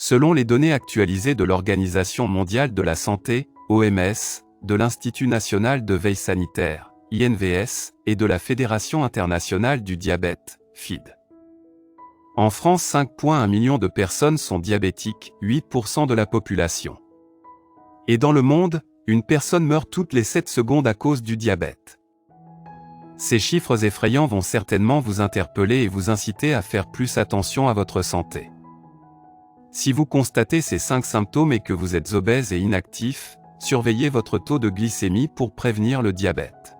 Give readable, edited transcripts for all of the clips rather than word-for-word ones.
Selon les données actualisées de l'Organisation mondiale de la santé, OMS, de l'Institut national de veille sanitaire, INVS, et de la Fédération internationale du diabète, FID. En France, 5,1 millions de personnes sont diabétiques, 8% de la population. Et dans le monde, une personne meurt toutes les 7 secondes à cause du diabète. Ces chiffres effrayants vont certainement vous interpeller et vous inciter à faire plus attention à votre santé. Si vous constatez ces 5 symptômes et que vous êtes obèse et inactif, surveillez votre taux de glycémie pour prévenir le diabète.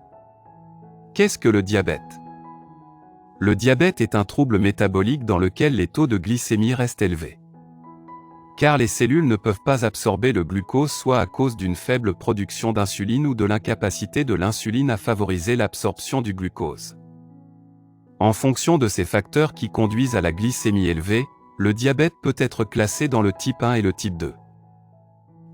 Qu'est-ce que le diabète ? Le diabète est un trouble métabolique dans lequel les taux de glycémie restent élevés. Car les cellules ne peuvent pas absorber le glucose soit à cause d'une faible production d'insuline ou de l'incapacité de l'insuline à favoriser l'absorption du glucose. En fonction de ces facteurs qui conduisent à la glycémie élevée, le diabète peut être classé dans le type 1 et le type 2.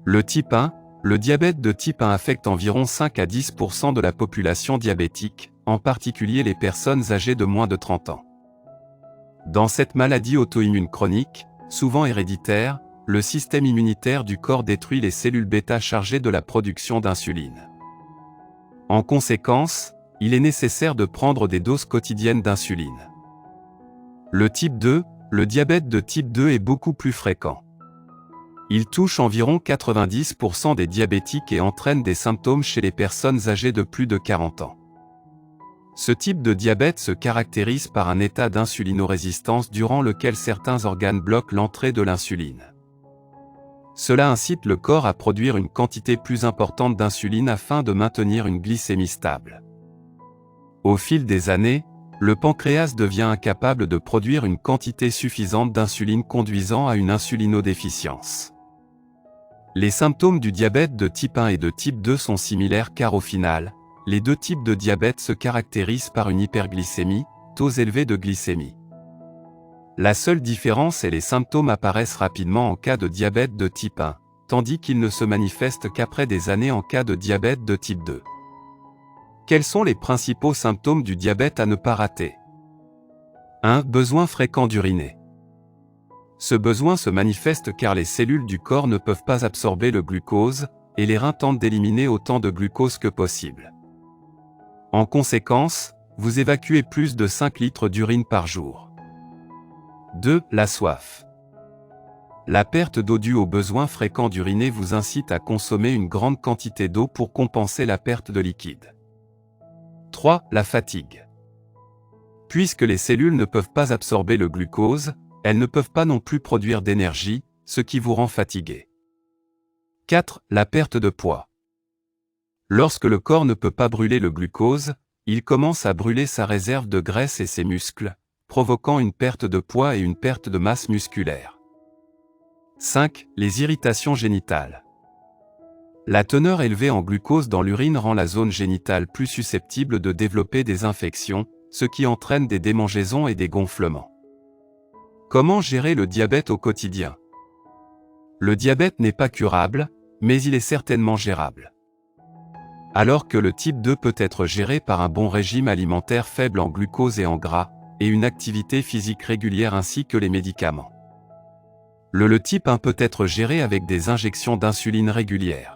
Le type 1, le diabète de type 1 affecte environ 5 à 10% de la population diabétique, en particulier les personnes âgées de moins de 30 ans. Dans cette maladie auto-immune chronique, souvent héréditaire, le système immunitaire du corps détruit les cellules bêta chargées de la production d'insuline. En conséquence, il est nécessaire de prendre des doses quotidiennes d'insuline. Le type 2, le diabète de type 2 est beaucoup plus fréquent. Il touche environ 90% des diabétiques et entraîne des symptômes chez les personnes âgées de plus de 40 ans. Ce type de diabète se caractérise par un état d'insulinorésistance durant lequel certains organes bloquent l'entrée de l'insuline. Cela incite le corps à produire une quantité plus importante d'insuline afin de maintenir une glycémie stable. Au fil des années, le pancréas devient incapable de produire une quantité suffisante d'insuline conduisant à une insulinodéficience. Les symptômes du diabète de type 1 et de type 2 sont similaires car au final, les deux types de diabète se caractérisent par une hyperglycémie, taux élevés de glycémie. La seule différence est les symptômes apparaissent rapidement en cas de diabète de type 1, tandis qu'ils ne se manifestent qu'après des années en cas de diabète de type 2. Quels sont les principaux symptômes du diabète à ne pas rater ? 1. Besoin fréquent d'uriner. Ce besoin se manifeste car les cellules du corps ne peuvent pas absorber le glucose, et les reins tentent d'éliminer autant de glucose que possible. En conséquence, vous évacuez plus de 5 litres d'urine par jour. 2. La soif. La perte d'eau due au besoin fréquent d'uriner vous incite à consommer une grande quantité d'eau pour compenser la perte de liquide. 3. La fatigue. Puisque les cellules ne peuvent pas absorber le glucose, elles ne peuvent pas non plus produire d'énergie, ce qui vous rend fatigué. 4. La perte de poids. Lorsque le corps ne peut pas brûler le glucose, il commence à brûler sa réserve de graisse et ses muscles, provoquant une perte de poids et une perte de masse musculaire. 5. Les irritations génitales. La teneur élevée en glucose dans l'urine rend la zone génitale plus susceptible de développer des infections, ce qui entraîne des démangeaisons et des gonflements. Comment gérer le diabète au quotidien ? Le diabète n'est pas curable, mais il est certainement gérable. Alors que le type 2 peut être géré par un bon régime alimentaire faible en glucose et en gras, et une activité physique régulière ainsi que les médicaments. Le type 1 peut être géré avec des injections d'insuline régulières.